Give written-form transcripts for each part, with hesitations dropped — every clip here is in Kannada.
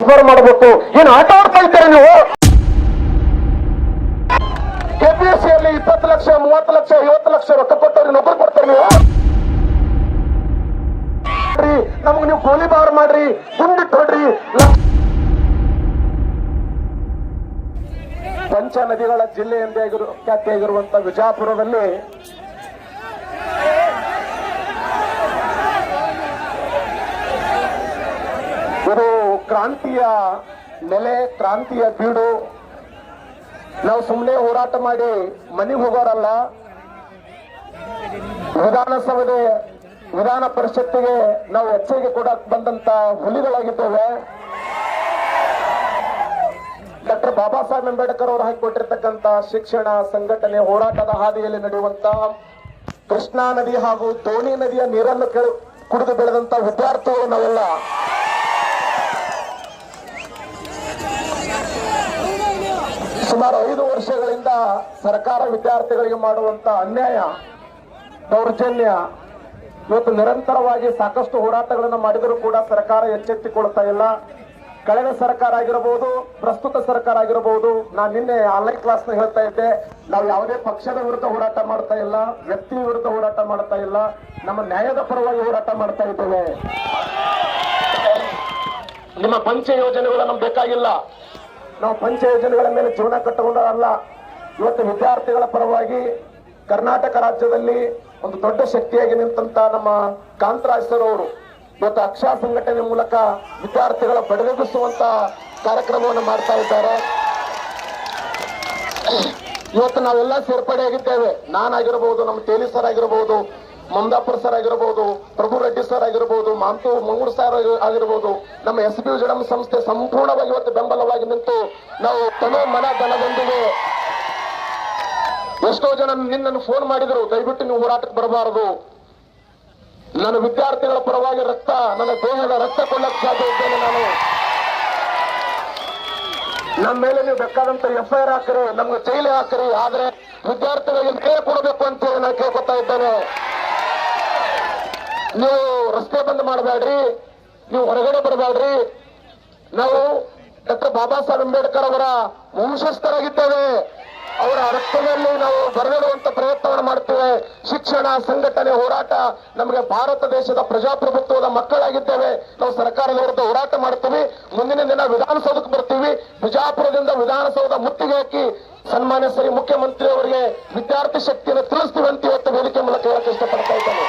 ಕಾಲ್ಫರ್ ಮಾಡಬೇಕು. ಏನು ಆಟ ಆಡ್ತಾ ಇದ್ದೀರಾ ನೀವು? ಕೆಪಿಎಸ್ಸಿಯಲ್ಲಿ 20 ಲಕ್ಷ 30 ಲಕ್ಷ 50 ಲಕ್ಷ ರೊಕ್ಕ ಕೊಟ್ಟವ್ರಿಗೆ ನೌಕರಿ ಕೊಡ್ತಾರೆ ನೀವು? ನಮ್ಗೆ ನೀವು ಗೋಲಿಬಾರ್ ಮಾಡ್ರಿ, ಗುಂಡಿಟ್ಟು ಹೊಡ್ರಿ. ಪಂಚ ನದಿಗಳ ಜಿಲ್ಲೆ ಎಂದೇ ಖ್ಯಾತಿಯಾಗಿರುವಂತ ವಿಜಯಪುರದಲ್ಲಿ ಇದು ಕ್ರಾಂತಿಯ ನೆಲೆ, ಕ್ರಾಂತಿಯ ಬೀಡು. ನಾವು ಸುಮ್ಮನೆ ಹೋರಾಟ ಮಾಡಿ ಮನೆಗೆ ಹೋಗೋರಲ್ಲ. ವಿಧಾನಸಭೆ ವಿಧಾನ ಪರಿಷತ್ತಿಗೆ ನಾವು ಎಚ್ಚರಿಕೆ ಕೊಡಕ್ ಬಂದಂತ ಹುಲಿಗಳಾಗಿದ್ದೇವೆ. ಡಾಕ್ಟರ್ ಬಾಬಾ ಸಾಹೇಬ್ ಅಂಬೇಡ್ಕರ್ ಅವರು ಹಾಕಿಕೊಟ್ಟಿರ್ತಕ್ಕಂಥ ಶಿಕ್ಷಣ, ಸಂಘಟನೆ, ಹೋರಾಟದ ಹಾದಿಯಲ್ಲಿ ನಡೆಯುವಂತ ಕೃಷ್ಣಾ ನದಿ ಹಾಗೂ ದೋಣಿ ನದಿಯ ನೀರನ್ನು ಕುಡಿದು ಬೆಳೆದಂತ ವಿದ್ಯಾರ್ಥಿಗಳು ನಾವೆಲ್ಲ. ಸುಮಾರು 5 ವರ್ಷಗಳಿಂದ ಸರ್ಕಾರ ವಿದ್ಯಾರ್ಥಿಗಳಿಗೆ ಮಾಡುವಂತ ಅನ್ಯಾಯ, ದೌರ್ಜನ್ಯ ಇವತ್ತು ನಿರಂತರವಾಗಿ ಸಾಕಷ್ಟು ಹೋರಾಟಗಳನ್ನು ಮಾಡಿದರೂ ಕೂಡ ಸರ್ಕಾರ ಎಚ್ಚೆತ್ತುಕೊಳ್ತಾ ಇಲ್ಲ. ಕಳೆದ ಸರ್ಕಾರ ಆಗಿರಬಹುದು, ಪ್ರಸ್ತುತ ಸರ್ಕಾರ ಆಗಿರಬಹುದು. ನಾನು ನಿನ್ನೆ ಆನ್ಲೈನ್ ಕ್ಲಾಸ್ ನ ಹೇಳ್ತಾ ಇದ್ದೆ, ನಾವು ಯಾವುದೇ ಪಕ್ಷದ ವಿರುದ್ಧ ಹೋರಾಟ ಮಾಡ್ತಾ ಇಲ್ಲ, ವ್ಯಕ್ತಿ ವಿರುದ್ಧ ಹೋರಾಟ ಮಾಡ್ತಾ ಇಲ್ಲ, ನಮ್ಮ ನ್ಯಾಯದ ಪರವಾಗಿ ಹೋರಾಟ ಮಾಡ್ತಾ ಇದ್ದೇವೆ. ನಿಮ್ಮ ಪಂಚ ಯೋಜನೆಗಳು ನಮ್ಗೆ ಬೇಕಾಗಿಲ್ಲ. ನಾವು ಪಂಚ ಯೋಜನೆಗಳ ಮೇಲೆ ಜೀವನ ಕಟ್ಟಿಕೊಂಡವರಲ್ಲ. ಇವತ್ತು ವಿದ್ಯಾರ್ಥಿಗಳ ಪರವಾಗಿ ಕರ್ನಾಟಕ ರಾಜ್ಯದಲ್ಲಿ ಒಂದು ದೊಡ್ಡ ಶಕ್ತಿಯಾಗಿ ನಿಂತಂತ ನಮ್ಮ ಕಾಂತರಾಜ್ ಸರ್ ಅವರು ಇವತ್ತು ಅಕ್ಷಾ ಸಂಘಟನೆ ಮೂಲಕ ವಿದ್ಯಾರ್ಥಿಗಳ ಬಡಿದೆಬ್ಬಿಸುವಂತ ಕಾರ್ಯಕ್ರಮವನ್ನು ಮಾಡ್ತಾ ಇದ್ದಾರೆ. ಇವತ್ತು ನಾವೆಲ್ಲ ಸೇರ್ಪಡೆಯಾಗಿದ್ದೇವೆ. ನಾನಾಗಿರಬಹುದು, ನಮ್ಮ ತೇಲಿ ಸರ್ ಆಗಿರಬಹುದು, ಮಮದಾಪುರ್ ಸರ್ ಆಗಿರಬಹುದು, ಪ್ರಭು ರೆಡ್ಡಿ ಸರ್ ಆಗಿರಬಹುದು, ಮಾಂತು ಮಂಗೂರ್ ಸರ್ ಆಗಿರಬಹುದು, ನಮ್ಮ SB ವಿಜಡಂ ಸಂಸ್ಥೆ ಸಂಪೂರ್ಣವಾಗಿ ಇವತ್ತು ಬೆಂಬಲವಾಗಿ ನಿಂತು ನಾವು ತನೋ ಮನ ಧನದೊಂದಿಗೆ. ಎಷ್ಟೋ ಜನ ನಿನ್ನನ್ನು ಫೋನ್ ಮಾಡಿದ್ರು, ದಯವಿಟ್ಟು ನೀವು ಹೋರಾಟಕ್ಕೆ ಬರಬಾರದು, ನನ್ನ ವಿದ್ಯಾರ್ಥಿಗಳ ಪರವಾಗಿ ರಕ್ತ, ನನ್ನ ದೇಹದ ರಕ್ತ ಕೊಳ್ಳಕ್ಕೆ ಸಾಧ್ಯ ಇದ್ದೇನೆ ನಾನು, ನಮ್ಮ ಮೇಲೆ ನೀವು ಬೇಕಾದಂತ FIR ಹಾಕ್ರಿ, ನಮ್ಗೆ ಜೈಲಿಗೆ ಹಾಕ್ರಿ, ಆದ್ರೆ ವಿದ್ಯಾರ್ಥಿಗಳಿಗೆ ನ್ಯಾಯ ಕೊಡಬೇಕು ಅಂತ ಹೇಳಿ ನಾನು ಕೇಳ್ಕೊತಾ ಇದ್ದೇನೆ. ನೀವು ರಸ್ತೆ ಬಂದ್ ಮಾಡಬೇಡ್ರಿ, ನೀವು ಹೊರಗಡೆ ಬರಬೇಡ್ರಿ. ನಾವು ಡಾಕ್ಟರ್ ಬಾಬಾ ಸಾಹೇಬ್ ಅಂಬೇಡ್ಕರ್ ಅವರ ವಂಶಸ್ಥರಾಗಿದ್ದೇವೆ. ಅವರ ರಕ್ತದಲ್ಲಿ ನಾವು ಬರೆದಿಡುವಂತ ಪ್ರಯತ್ನವನ್ನು ಮಾಡ್ತೇವೆ. ಶಿಕ್ಷಣ, ಸಂಘಟನೆ, ಹೋರಾಟ, ನಮಗೆ ಭಾರತ ದೇಶದ ಪ್ರಜಾಪ್ರಭುತ್ವದ ಮಕ್ಕಳಾಗಿದ್ದೇವೆ. ನಾವು ಸರ್ಕಾರದ ವಿರುದ್ಧ ಹೋರಾಟ ಮಾಡ್ತೀವಿ. ಮುಂದಿನ ದಿನ ವಿಧಾನಸೌಧಕ್ಕೆ ಬರ್ತೀವಿ. ಬಿಜಾಪುರದಿಂದ ವಿಧಾನಸೌಧ ಮುತ್ತಿಗೆ ಹಾಕಿ ಸನ್ಮಾನ್ಯ ಶ್ರೀ ಮುಖ್ಯಮಂತ್ರಿ ಅವರಿಗೆ ವಿದ್ಯಾರ್ಥಿ ಶಕ್ತಿಯನ್ನು ತಿಳಿಸ್ತೀವಿ ಅಂತ ಇವತ್ತು ವೇದಿಕೆ ಮೂಲಕ ಹೇಳಕ್ಕೆ ಇಷ್ಟಪಡ್ತಾ ಇದ್ದೇನೆ.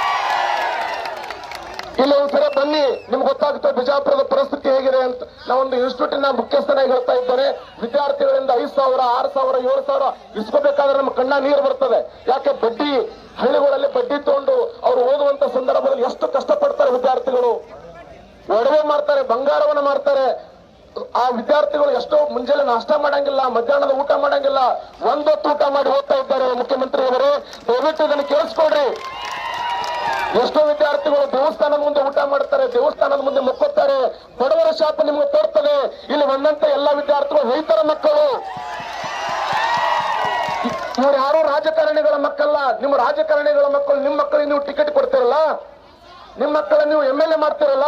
ಇಲ್ಲಿ ಒಂದ್ಸರಿ ಬನ್ನಿ, ನಿಮ್ಗೆ ಗೊತ್ತಾಗುತ್ತೆ ಬಿಜಾಪುರದ ಪರಿಸ್ಥಿತಿ ಹೇಗಿದೆ ಅಂತ. ನಾವೊಂದು ಇನ್ಸ್ಟಿಟ್ಯೂಟಿನ ಮುಖ್ಯಸ್ಥನಾಗಿ ಹೇಳ್ತಾ ಇದ್ದೇನೆ. ವಿದ್ಯಾರ್ಥಿಗಳಿಂದ 5,000, 6,000, 7,000 ಇಸ್ಕೋಬೇಕಾದ್ರೆ ನಮ್ಮ ಕಣ್ಣ ನೀರು ಬರ್ತದೆ. ಯಾಕೆ? ಬಡ್ಡಿ, ಹಳ್ಳಿಗಳಲ್ಲಿ ಬಡ್ಡಿ ತಗೊಂಡು ಅವರು ಓದುವಂತ ಸಂದರ್ಭದಲ್ಲಿ ಎಷ್ಟು ಕಷ್ಟಪಡ್ತಾರೆ ವಿದ್ಯಾರ್ಥಿಗಳು. ಒಡವೆ ಮಾಡ್ತಾರೆ, ಬಂಗಾರವನ್ನು ಮಾಡ್ತಾರೆ. ಆ ವಿದ್ಯಾರ್ಥಿಗಳು ಎಷ್ಟೋ ಮುಂಜಾನೆ ನಾಷ್ಟ ಮಾಡಂಗಿಲ್ಲ, ಮಧ್ಯಾಹ್ನದ ಊಟ ಮಾಡಂಗಿಲ್ಲ, ಒಂದೊತ್ತು ಊಟ ಮಾಡಿ ಹೋಗ್ತಾ ಇದ್ದಾರೆ. ಮುಖ್ಯಮಂತ್ರಿ ಅವರು ದಯವಿಟ್ಟು ಇದನ್ನು ಕೇಳಿಸ್ಕೊಡ್ರಿ. ಎಷ್ಟೋ ವಿದ್ಯಾರ್ಥಿಗಳು ದೇವಸ್ಥಾನದ ಮುಂದೆ ಊಟ ಮಾಡ್ತಾರೆ, ದೇವಸ್ಥಾನದ ಮುಂದೆ ಮುಕ್ಕೋತಾರೆ. ಬಡವರ ಶಾಪ ನಿಮ್ಗೆ ತೋರ್ತದೆ. ಇಲ್ಲಿ ಬಂದಂತ ಎಲ್ಲಾ ವಿದ್ಯಾರ್ಥಿಗಳು ರೈತರ ಮಕ್ಕಳು. ಇವ್ರು ಯಾರು ರಾಜಕಾರಣಿಗಳ ಮಕ್ಕಳಲ್ಲ. ನಿಮ್ಮ ರಾಜಕಾರಣಿಗಳ ಮಕ್ಕಳು, ನಿಮ್ಮ ಮಕ್ಕಳಿಗೆ ನೀವು ಟಿಕೆಟ್ ಕೊಡ್ತಿರಲ್ಲ, ನಿಮ್ಮ ಮಕ್ಕಳನ್ನ ನೀವು MLA ಮಾಡ್ತಿರಲ್ಲ.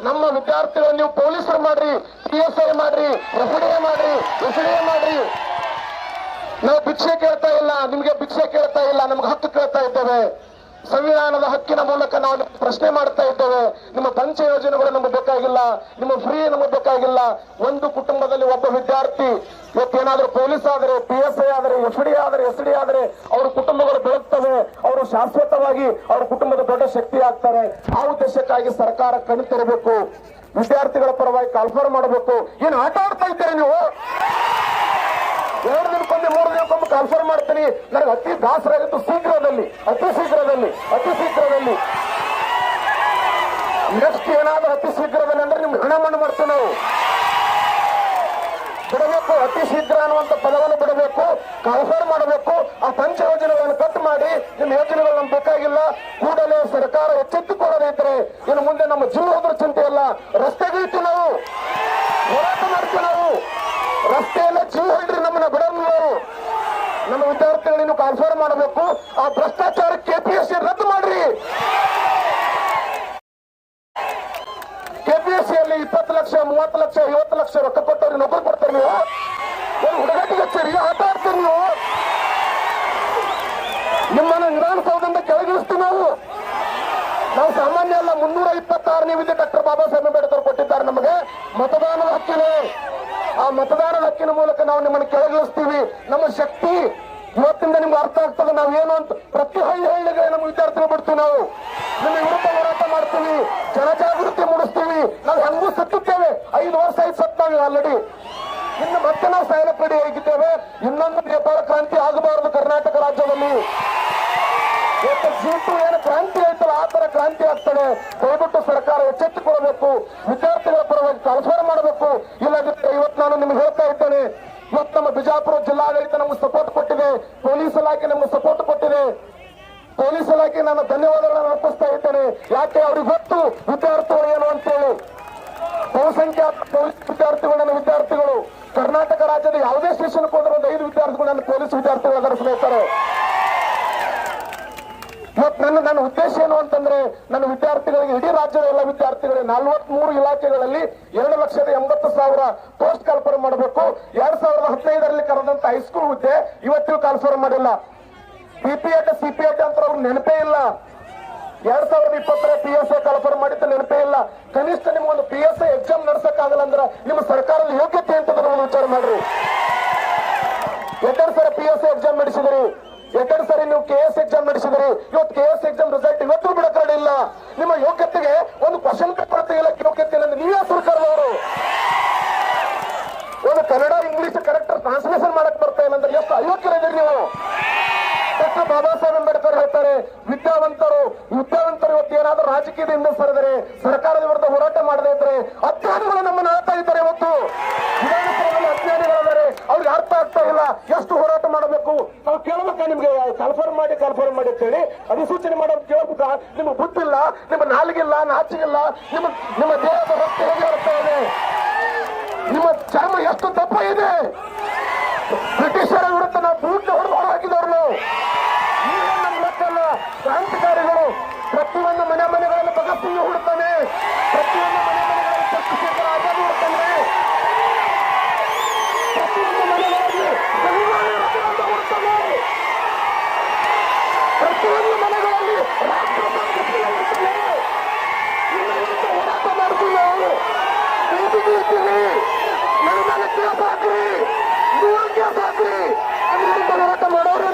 ನಮ್ಮ ವಿದ್ಯಾರ್ಥಿಗಳು ನೀವು ಪೊಲೀಸರು ಮಾಡ್ರಿ, PSI ಮಾಡ್ರಿ, FDA ಮಾಡ್ರಿ, SDA ಮಾಡ್ರಿ. ನಾವು ಭಿಕ್ಷೆ ಕೇಳ್ತಾ ಇಲ್ಲ, ನಿಮ್ಗೆ ಭಿಕ್ಷೆ ಕೇಳ್ತಾ ಇಲ್ಲ, ನಮ್ಗೆ ಹಕ್ಕು ಕೇಳ್ತಾ ಇದ್ದೇವೆ. ಸಂವಿಧಾನದ ಹಕ್ಕಿನ ಮೂಲಕ ನಾವು ಪ್ರಶ್ನೆ ಮಾಡ್ತಾ ಇದ್ದೇವೆ. ನಿಮ್ಮ ಪಂಚ ಯೋಜನೆಗಳು ನಮಗೆ ಬೇಕಾಗಿಲ್ಲ, ನಿಮ್ಮ ಫ್ರೀ ನಮಗೆ ಬೇಕಾಗಿಲ್ಲ. ಒಂದು ಕುಟುಂಬದಲ್ಲಿ ಒಬ್ಬ ವಿದ್ಯಾರ್ಥಿ ಇವತ್ತೇನಾದ್ರೂ ಪೊಲೀಸ್ ಆದರೆ, PSI ಆದರೆ, FDA ಆದರೆ, SDA ಆದರೆ ಅವ್ರ ಕುಟುಂಬಗಳು ಬೆಳಗ್ತವೆ. ಅವರು ಶಾಶ್ವತವಾಗಿ ಅವ್ರ ಕುಟುಂಬದ ದೊಡ್ಡ ಶಕ್ತಿ ಆಗ್ತಾರೆ. ಆ ಉದ್ದೇಶಕ್ಕಾಗಿ ಸರ್ಕಾರ ಕಣ್ತೆರಬೇಕು, ವಿದ್ಯಾರ್ಥಿಗಳ ಪರವಾಗಿ ಕಾಲ್ಫರ್ ಮಾಡಬೇಕು. ಏನು ಆಟ ಆಡ್ತಾ ಇದ್ದೀರಿ ನೀವು? 2 ದಿನಕ್ಕೊಮ್ಮೆ 3 ದಿನಕ್ಕೊಮ್ಮೆ ಕಾನ್ಫರ್ ಮಾಡ್ತೀನಿ. ನನಗೆ ಅತಿ ದಾಸರಾಗಿತ್ತು. ಅತಿ ಶೀಘ್ರದಲ್ಲಿ ನೆಕ್ಸ್ಟ್ ಏನಾದ್ರೂ ಅತಿ ಶೀಘ್ರದಲ್ಲಿ ಅಂದ್ರೆ ನಿಮ್ಗೆ ಹಣ ಮಣ್ಣು ಮಾಡ್ತೀವಿ ನಾವು. ಬಿಡಬೇಕು, ಅತಿ ಶೀಘ್ರ ಅನ್ನುವಂತ ಪದವನ್ನು ಬಿಡಬೇಕು, ಕಾನ್ಫರ್ ಮಾಡಬೇಕು. ಆ ಪಂಚ ಯೋಜನೆಗಳನ್ನು ಕಟ್ ಮಾಡಿ, ನಿಮ್ಮ ಯೋಜನೆಗಳು ನಮ್ಗೆ ಬೇಕಾಗಿಲ್ಲ. ಕೂಡಲೇ ಸರ್ಕಾರ ಎಚ್ಚೆತ್ತುಕೊಳ್ಳೋದಿದ್ರೆ ಇನ್ನು ಮುಂದೆ ನಮ್ಮ ಜೀವ ಹೋದ್ರ ಚಿಂತೆ ಇಲ್ಲ. ರಸ್ತೆಗಿಳ್ತೀವಿ ನಾವು, ಹೋರಾಟ ಮಾಡ್ತೀವಿ ನಾವು. ರಸ್ತೆಯಲ್ಲ ಜೀವ ಹೊಡ್ರಿ, ನಮ್ಮನ್ನ ಬಿಡೋದು ನಾವು. ನಮ್ಮ ವಿದ್ಯಾರ್ಥಿಗಳನ್ನು ಕಾನ್ಫರ್ ಮಾಡಬೇಕು. ಆ ಭ್ರಷ್ಟಾಚಾರ KPSC ರದ್ದು ಮಾಡ್ರಿ. KPSCಯಲ್ಲಿ 20 ಲಕ್ಷ 30 ಲಕ್ಷ 50 ಲಕ್ಷ ರೊಕ್ಕ ಕೊಟ್ಟವ್ರಿಗೆ ನೌಕರಿ ಕೊಡ್ತಾರೆ ನೀವು? ಒಂದು ಹುಡುಗಾಟಿಗೆ ಹಚ್ಚಿರಿ, ಆಟ ಆಡ್ತೀರಿ ನೀವು. ನಿಮ್ಮನ್ನ ವಿಧಾನಸೌಧದಿಂದ ಕೆಳಗಿಳಿಸ್ತೀವಿ ನಾವು ಸಾಮಾನ್ಯ ಅಲ್ಲ. 326ನೇ ವಿಧಿ ಡಾಕ್ಟರ್ ಬಾಬಾ ಸಾಹೇಬ್ ಅಂಬೇಡ್ಕರ್ ಕೊಟ್ಟಿದ್ದಾರೆ ನಮಗೆ ಮತದಾನದ ಹಕ್ಕಿದೆ. ಆ ಮತದಾನದ ಹಕ್ಕಿನ ಮೂಲಕ ನಾವು ನಿಮ್ಮನ್ನು ಕೆಳಗಿಳಿಸ್ತೀವಿ. ನಮ್ಮ ಶಕ್ತಿ ಇವತ್ತಿಂದ ನಿಮ್ಗೆ ಅರ್ಥ ಆಗ್ತದೆ ನಾವೇನು ಅಂತ. ಪ್ರತಿ ಹಳ್ಳಿಗಳಿಗೆ ನಮ್ಮ ವಿದ್ಯಾರ್ಥಿಗಳು ಬಿಡ್ತೀವಿ, ನಾವು ನಿಮ್ಮ ವಿರುದ್ಧ ಹೋರಾಟ ಮಾಡ್ತೀವಿ, ಜನಜಾಗೃತಿ ಮೂಡಿಸ್ತೀವಿ. ನಾವು ಹೆಂಗೂ ಸತ್ತುತ್ತೇವೆ, 5 ವರ್ಷ ಆಯ್ತು ಸತ್ತಾವೆ ಆಲ್ರೆಡಿ. ಇನ್ನು ಮತ್ತೆ ನಾವು ಸಾಯಲಕ್ಕೆ ರೆಡಿ ಆಗಿದ್ದೇವೆ. ಇನ್ನೊಂದು ನೇಪಾಳ ಕ್ರಾಂತಿ ಆಗಬಾರದು ಕರ್ನಾಟಕ ರಾಜ್ಯದಲ್ಲಿ. ಇವತ್ತು ಜೀಟು ಏನು ಕ್ರಾಂತಿ ಆಯ್ತಲ್ಲ ಆ ತರ ಕ್ರಾಂತಿ ಆಗ್ತದೆ. ದಯವಿಟ್ಟು ಸರ್ಕಾರ ಎಚ್ಚೆತ್ತುಕೊಳ್ಬೇಕು, ವಿದ್ಯಾರ್ಥಿಗಳ ಪರವಾಗಿ ಟ್ರಾನ್ಸ್ಫರ್ ಮಾಡಬೇಕು. ಇಲ್ಲದಿದ್ದರೆ ಇವತ್ತು ನಾನು ನಿಮ್ಗೆ ಹೇಳ್ತಾ ಇದ್ದೇನೆ, ಇವತ್ತು ನಮ್ಮ ಬಿಜಾಪುರ ಜಿಲ್ಲಾಡಳಿತ ನಮ್ಗೆ ಸಪೋರ್ಟ್ ಕೊಟ್ಟಿದೆ, ಪೊಲೀಸ್ ಇಲಾಖೆ ನಮ್ಗೆ ಸಪೋರ್ಟ್ ಕೊಟ್ಟಿದೆ. ಪೊಲೀಸ್ ಇಲಾಖೆ ನಾನು ಧನ್ಯವಾದಗಳನ್ನು ಅರ್ಪಿಸ್ತಾ ಇದ್ದೇನೆ. ಯಾಕೆ ಅವ್ರಿಗೆ ಗೊತ್ತು ವಿದ್ಯಾರ್ಥಿಗಳು ಏನು ಅಂತೇಳಿ. ಬಹುಸಂಖ್ಯಾತ ಪೊಲೀಸ್ ವಿದ್ಯಾರ್ಥಿಗಳು ನನ್ನ ವಿದ್ಯಾರ್ಥಿಗಳು. ಕರ್ನಾಟಕ ರಾಜ್ಯದ ಯಾವುದೇ ಸ್ಟೇಷನ್ಗೆ ಹೋದ್ರೆ ಒಂದು 5 ವಿದ್ಯಾರ್ಥಿಗಳು ನನ್ನ ಪೊಲೀಸ್ ವಿದ್ಯಾರ್ಥಿಗಳು ಧರಿಸಬೇಕಾರೆ. ಇವತ್ತು ನನ್ನ ಉದ್ದೇಶ ಏನು ಅಂತಂದ್ರೆ, ನನ್ನ ವಿದ್ಯಾರ್ಥಿಗಳಿಗೆ, ಇಡೀ ರಾಜ್ಯದ ಎಲ್ಲ ವಿದ್ಯಾರ್ಥಿಗಳಿಗೆ 43 ಇಲಾಖೆಗಳಲ್ಲಿ 2,80,000 ಪೋಸ್ಟ್ ಕಾಲ್ಫರ್ ಮಾಡಬೇಕು. 2015ರಲ್ಲಿ ಕರೆದಂತ ಹೈಸ್ಕೂಲ್ ಹುದ್ದೆ ಇವತ್ತಿಗೂ ಕಾಲ್ಫರ್ ಮಾಡಿಲ್ಲ. PPET CPET ಅಂತ ಅವ್ರಿಗೆ ನೆನಪೇ ಇಲ್ಲ. 2020 PSI ಕಾಲ್ಫರ್ ಮಾಡಿದ್ದು ನೆನಪೇ ಇಲ್ಲ. ಕನಿಷ್ಠ ನಿಮ್ಗೊಂದು PSI ಎಕ್ಸಾಮ್ ನಡೆಸಕ್ಕಾಗಲ್ಲ ಅಂದ್ರೆ ನಿಮ್ಮ ಸರ್ಕಾರದ ಯೋಗ್ಯತೆ ಅಂತ ವಿಚಾರ ಮಾಡ್ರಿ. 2 ಸರಿ PSI ಎಕ್ಸಾಮ್ ನಡೆಸಿದ್ರಿ, 2 ಸರಿ ನೀವು KS ಎಕ್ಸಾಮ್ ನಡೆಸಿದ್ರಿ. ಇವತ್ತು KS ಎಕ್ಸಾಮ್ ರಿಸಲ್ಟ್ ಇವತ್ತು ಬಿಡಕ್ಕಾಗಲ್ಲ. ಇಲ್ಲ, ನಿಮ್ಮ ಯೋಗ್ಯತೆಗೆ ಒಂದು ಕ್ವಶನ್ ಪೇಪರ್ ತೆಗೆಯಲಿಕ್ಕೆ ಯೋಗ್ಯತೆ ಇಲ್ಲ. ನೀವೇ ಸರ್ಕಾರದವರು ಒಂದು ಕನ್ನಡ ಇಂಗ್ಲಿಷ್ ಕರೆಕ್ಟ್ ಟ್ರಾನ್ಸ್ಲೇಷನ್ ಮಾಡಕ್ ಬರ್ತಾ ಇಲ್ಲ ಅಂದ್ರೆ ಎಷ್ಟು ಅಯೋಗ್ಯರಿದ್ದೀರಿ ನೀವು. ಡಾಕ್ಟರ್ ಬಾಬಾ ಸಾಹೇಬ್ ಅಂಬೇಡ್ಕರ್ ಹೇಳ್ತಾರೆ, ವಿದ್ಯಾವಂತರು ಇವತ್ತು ಏನಾದ್ರೂ ರಾಜಕೀಯದಿಂದ ಸರಿದರೆ, ಸರ್ಕಾರದ ವಿರುದ್ಧ ಹೋರಾಟ ಮಾಡದೇ ಇದ್ರೆ ಅಜ್ಞಾನಿಗಳು ನಮ್ಮನ್ನು ಆಳ್ತಾ ಇದ್ದಾರೆ. ಇವತ್ತು ವಿಧಾನಸಭೆಯಲ್ಲಿ ಅಜ್ಞಾನಿಗಳಿದ್ದಾರೆ, ಅವ್ರಿಗೆ ಅರ್ಥ ಆಗ್ತಾ ಇಲ್ಲ. ಎಷ್ಟು ಹೋರಾಟ ಮಾಡಬೇಕು ನಾವು ಕೇಳಬೇಕಾ? ನಿಮ್ಗೆ ಕಾಲ್ಫರ್ ಮಾಡಿ ಅಂತ ಹೇಳಿ ಅಧಿಸೂಚನೆ ಮಾಡೋದು ಕೇಳಬೇಕಾ? ನಿಮ್ಗೆ ಬುದ್ಧಿಲ್ಲ, ನಿಮ್ಮ ನಾಲಿಗಿಲ್ಲ, ನಾಚಿಗಿಲ್ಲ. ನಿಮ್ಮ ದೇಹದ ರಕ್ತ ಹೇಗೆ ಬರ್ತಾ ಇದೆ? ನಿಮ್ಮ ಚರ್ಮ ಎಷ್ಟು ದಪ್ಪ ಇದೆ? ಬ್ರಿಟಿಷರ ವಿರುದ್ಧ ನಾವು ಬೂಟ್ ಹೊಡೆದು ಹಾಕಿದವರು ನಾವು. ನಮ್ಮ ಮಕ್ಕಳ ಕ್ರಾಂತಿಕಾರಿಗಳು ಪ್ರತಿಯೊಂದು ಮನೆಗಳಲ್ಲಿ ಭಗತ್ ಸಿಂಗ್ ಹುಡುಕ್ತಾನೆ, ಪ್ರತಿಯೊಂದು ಮನೆಗಳಲ್ಲಿ ಚಂದ್ರಶೇಖರ ಆಜಾದ್ ಹುಡುಕ್ತಾನೆ, ಪ್ರತಿಯೊಂದು ಮನೆಗಳಲ್ಲಿ ಹುಡುಕ್ತಾನೆ, ಪ್ರತಿಯೊಂದು ಮನೆಗಳಲ್ಲಿ ಹೋರಾಟ ಮಾಡ್ತೀವಿ. ನಾವು ಬೀದಿಗೆ ಇರ್ತೀವಿ, ನನ್ನ ಮೇಲೆ ಕೇಸ್ ಹಾಕ್ರಿ, ಕೇಸ್ ಹಾಕ್ರಿ, ಹೋರಾಟ ಮಾಡೋರು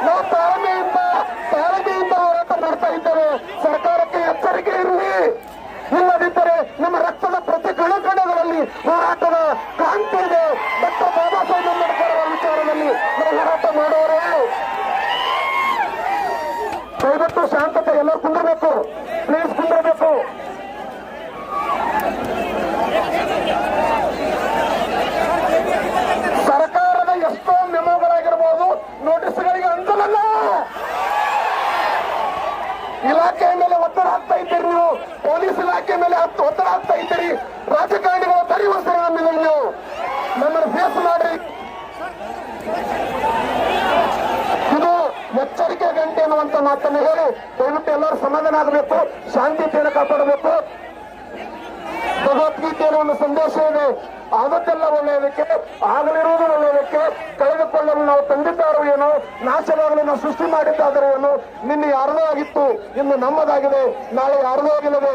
ನಾವು ತಾಳ್ಮೆಯಿಂದ ಹೋರಾಟ ಮಾಡ್ತಾ ಇದ್ದೇವೆ. ಸರ್ಕಾರಕ್ಕೆ ಎಚ್ಚರಿಕೆ ಇರಲಿ. ಇಲ್ಲದಿದ್ದರೆ ನಮ್ಮ ರಕ್ತದ ಪ್ರತಿ ಕಣಗಳಲ್ಲಿ ಹೋರಾಟದ ಕ್ರಾಂತಿ ಇದೆ. ಡಾಕ್ಟರ್ ಬಾಬಾ ಸಾಹೇಬ್ ಅಂಬೇಡ್ಕರ್ ಅವರ ವಿಚಾರದಲ್ಲಿ ನಾವು ಹೋರಾಟ ಮಾಡೋರು. ದಯವಿಟ್ಟು ಶಾಂತತೆ, ಎಲ್ಲರೂ ಕುಂದಿರಬೇಕು, ಪ್ಲೀಸ್ ಕುಂದಿರಬೇಕು. ಸರ್ಕಾರದ ಎಷ್ಟೋ ಮೆಮೋಗಳಾಗಿರ್ಬೋದು, ನೋಟಿಸ್ಗಳಿಗೆ ಅಂಕಲಲ್ಲ. ಇಲಾಖೆ ಮೇಲೆ ಒತ್ತಡ ಹಾಕ್ತಾ ಇದ್ದೀರಿ ನೀವು, ಪೊಲೀಸ್ ಇಲಾಖೆ ಮೇಲೆ ಒತ್ತಡ ಹಾಕ್ತಾ ಇದ್ದೀರಿ, ರಾಜಕಾರಣಿಗಳ ಪರಿವರ್ತನೆ ನಮ್ಮಿದೆ. ನೀವು ನಮ್ಮನ್ನು ಫೇಸ್ ಮಾಡ್ರಿ. ಇದು ಎಚ್ಚರಿಕೆ ಗಂಟೆ ಅನ್ನುವಂತ ಮಾತನ್ನು ಹೇಳಿ ದಯವಿಟ್ಟು ಎಲ್ಲರೂ ಸಮಾಧಾನ ಆಗಬೇಕು, ಶಾಂತಿಯನ್ನು ಕಾಪಾಡಬೇಕು. ಭಗವದ್ಗೀತೆಯ ಒಂದು ಸಂದೇಶ ಇದೆ, ಆದದ್ದೆಲ್ಲ ಒಳ್ಳೆಯದಕ್ಕೆ, ಆಗಲಿರುವುದು ಒಳ್ಳೆಯದಕ್ಕೆ, ಕಳೆದುಕೊಳ್ಳಲು ನಾವು ತಂದಿದ್ದಾರೋ ಏನೋ, ನಾಶವಾಗಲು ನಾವು ಸೃಷ್ಟಿ ಮಾಡಿದ್ದಾದರೂ ಏನೋ. ನಿನ್ನೆ ಯಾರದೋ ಆಗಿತ್ತು, ಇನ್ನು ನಮ್ಮದಾಗಿದೆ, ನಾಳೆ ಯಾರದೋ ಆಗಿಲ್ಲದೆ.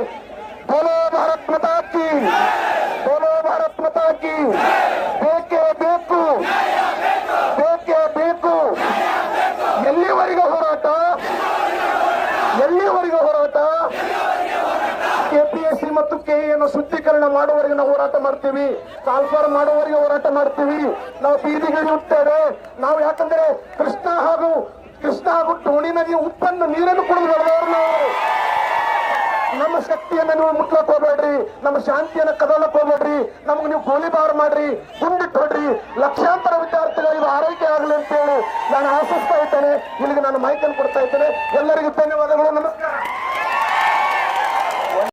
ಬೋಲೋ ಭಾರತ್ ಮಾತಾ ಕಿ, ಬೋಲೋ ಭಾರತ್ ಮಾತಾ ಕಿ. ಬೇಕೇ ಬೇಕು, ಬೇಕೇ ಬೇಕು. ಎಲ್ಲಿವರೆಗೆ ಹೋರಾಟ? ಎಲ್ಲಿವರೆಗೆ ಹೋರಾಟ? KPSC ಮತ್ತು KE ಶುದ್ಧೀಕರಣ ಮಾಡುವವರೆಗೆ ನಾವು ಹೋರಾಟ ಮಾಡ್ತೀವಿ, ಕಾಲ್ಫಾರ್ ಮಾಡುವವರೆಗೆ ಹೋರಾಟ ಮಾಡ್ತೀವಿ. ನಾವು ಬೀದಿಗೆ ಇಳಿಯುತ್ತೇವೆ. ನಾವು ಯಾಕಂದ್ರೆ ಕೃಷ್ಣ ಹಾಗೂ ಟೋಣಿ ನದಿ ಉಪ್ಪನ್ನು ನೀರನ್ನು ಕುಡಿದು ಬೆಳೆದವರು ನಾವು. ನಮ್ಮ ಶಕ್ತಿಯನ್ನು ನೀವು ಮುಟ್ಲಕ್ ಹೋಗ್ಬೇಡ್ರಿ, ನಮ್ಮ ಶಾಂತಿಯನ್ನು ಕದಲಕ್ ಹೋಗ್ಬೇಡ್ರಿ. ನಮ್ಗೆ ನೀವು ಗೋಲಿಬಾರ್ ಮಾಡ್ರಿ, ಗುಂಡಿಟ್ಟು ಹೊಡ್ರಿ. ಲಕ್ಷಾಂತರ ವಿದ್ಯಾರ್ಥಿಗಳಿಗೆ ಆರೈಕೆ ಆಗಲಿ ಅಂತೇಳಿ ನಾನು ಆಶಿಸ್ತಾ ಇದ್ದೇನೆ. ಇಲ್ಲಿಗೆ ನಾನು ಮೈಕನ್ನು ಕೊಡ್ತಾ ಇದ್ದೇನೆ. ಎಲ್ಲರಿಗೂ ಧನ್ಯವಾದಗಳು. ನಮಸ್ಕಾರ.